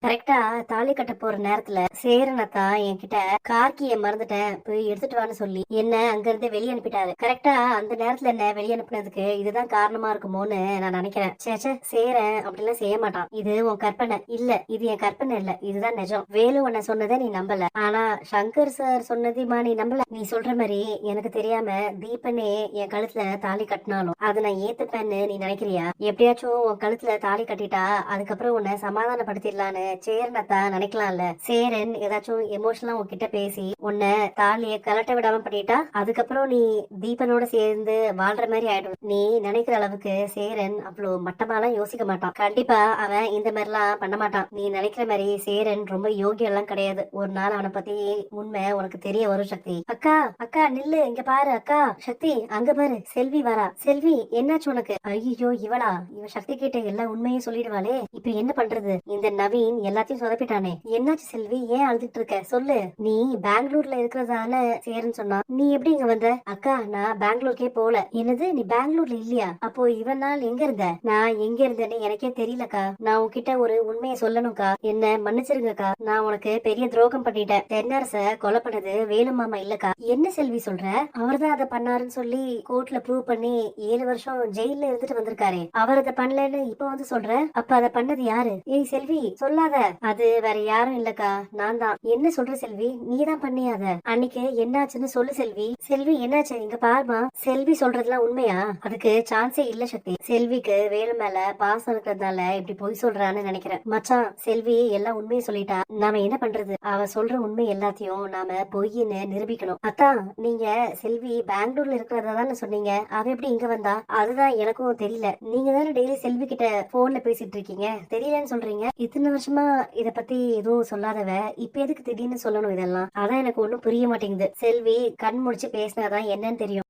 கரெக்டா தாலி கட்ட போற நேரத்துல சேரனத்தா என்கிட்ட கார்கிய மறந்துட்டேன் போய் எடுத்துட்டு வான்னு சொல்லி என்ன அங்க இருந்து வெளியே அனுப்பிட்டாரு. கரெக்டா அந்த நேரத்துல என்ன வெளியே அனுப்புனதுக்கு இதுதான் காரணமா இருக்குமோன்னு நான் நினைக்கிறேன். சேச்சே, சேரன் அப்படிலாம் செய்ய மாட்டான். இது உன் கற்பனை இல்ல, இது என் கற்பனை இல்ல, இதுதான் நிஜம். வேலு உன்னை சொன்னதை நீ நம்பல, ஆனா சங்கர் சார் சொன்னதையுமா நீ நம்பல? நீ சொல்ற மாதிரி எனக்கு தெரியாம தீபனே என் கழுத்துல தாலி கட்டினாலும் அதை நான் ஏத்துப்பேன்னு நீ நினைக்கிறியா? எப்படியாச்சும் உன் கழுத்துல தாலி கட்டிட்டா அதுக்கப்புறம் உன்னை சமாதானப்படுத்திடலான்னு சேரனத்தா நினைக்கலாம்ல. சேரன் ஏதாச்சும் எமோஷனலா உன்கிட்ட பேசி உன்னை தாலிய கலட்ட விடாம பண்ணிட்டா அதுக்கப்புறம் நீ தீபனோட சேர்ந்து வாழ்ற மாதிரி ஆயிடும். நீ நினைக்கிற அளவுக்கு சேரன் அவ்வளவு மட்டமாலாம் யோசிக்க மாட்டான். கண்டிப்பா அவன் இந்த மாதிரி எல்லாம் பண்ண மாட்டான். நீ நினைக்கிற மாதிரி சேரன் ரொம்ப யோகியம் எல்லாம் கிடையாது. ஒரு நாள் அவனை பத்தி உண்மை உனக்கு தெரிய வரும். சக்தி அக்கா, அக்கா நில்லு, இங்க பாரு அக்கா. சக்தி அங்க பாரு, செல்வி வரா. செல்வி என்னாச்சு உனக்கு? ஐயோ இவளா? இவ சக்தி கிட்ட எல்லா உண்மையும் சொல்லிடுவாளே, இப்ப என்ன பண்றது? இந்த நவீன் எல்லாத்தையும் சொதப்பிட்டானே. என்னாச்சு செல்வி, ஏன் அழுதுட்டு இருக்க? சொல்லு. நீ பெங்களூர்ல இருக்கிறதால சேருன்னு சொன்னா, நீ எப்படி இங்க வந்த? அக்கா நான் பெங்களூருக்கே போல. என்னது, நீ பெங்களூர்ல இல்லையா? அப்போ இவன் நாள் எங்க இருந்த? நான் எங்க இருந்தேன்னு எனக்கே தெரியலக்கா. நான் உன்கிட்ட ஒரு உண்மையை சொல்லணும்க்கா, என்ன மன்னிச்சிருங்கக்கா. நான் உனக்கு பெரிய துரோகம் பண்ணிட்டேன். தென்னரச கொலை பண்ணது வேலு மாமா இல்லக்கா. என்ன செல்வி சொல்ற? அவர்தான் அதை பண்ணாருன்னு சொல்லி கோர்ட்ல ப்ரூவ் பண்ணி 7 வருஷம் ஜெயில இருந்துட்டு வந்திருக்காரு. அவர் அதை பண்ணலன்னு இப்ப வந்து சொல்ற? அப்ப அதை பண்ணது யாரு? ஏய் செல்வி சொல்லாத. அது வேற யாரும் இல்லக்கா, நான் தான். என்ன சொல்ற செல்வி, நீதான் பண்ணியாத? அன்னைக்கு என்னாச்சுன்னு சொல்லு செல்வி. செல்வி என்னாச்சு? இங்க பாருமா, செல்வி சொல்றதுலாம் உண்மையா? அதுக்கு சான்ஸே இல்ல சக்தி. செல்விக்கு வேலு மேல பாசம் இருக்கிறதால இப்படி பொய் சொல்றான்னு நினைக்கிறேன். மச்சான், செல்வி எல்லாம் உண்மையை சொல்லிட்டா நாம என்ன பண்றது? அவ சொல்ற உண்மை எல்லாத்தையும் நாம பொய்ன்னு நிரூபிக்கணும். அத்தான், நீங்க செல்வி பெங்களூர்ல இருக்கிறதா தானே சொன்னீங்க, அவ எப்படி இங்க வந்தா? அதுதான் எனக்கும் தெரியல. நீங்க தானே டெய்லி செல்வி கிட்ட போன்ல பேசிட்டு இருக்கீங்க, தெரியலன்னு சொல்றீங்க. இத்தனை வருஷமா இத பத்தி எதுவும் சொல்லாதவ இப்ப எதுக்கு திடீர்னு சொல்லணும் இதெல்லாம்? அதான் எனக்கு ஒண்ணும் புரிய மாட்டேங்குது. செல்வி கண் முடிச்சு பேசினாதான் என்னன்னு தெரியும்.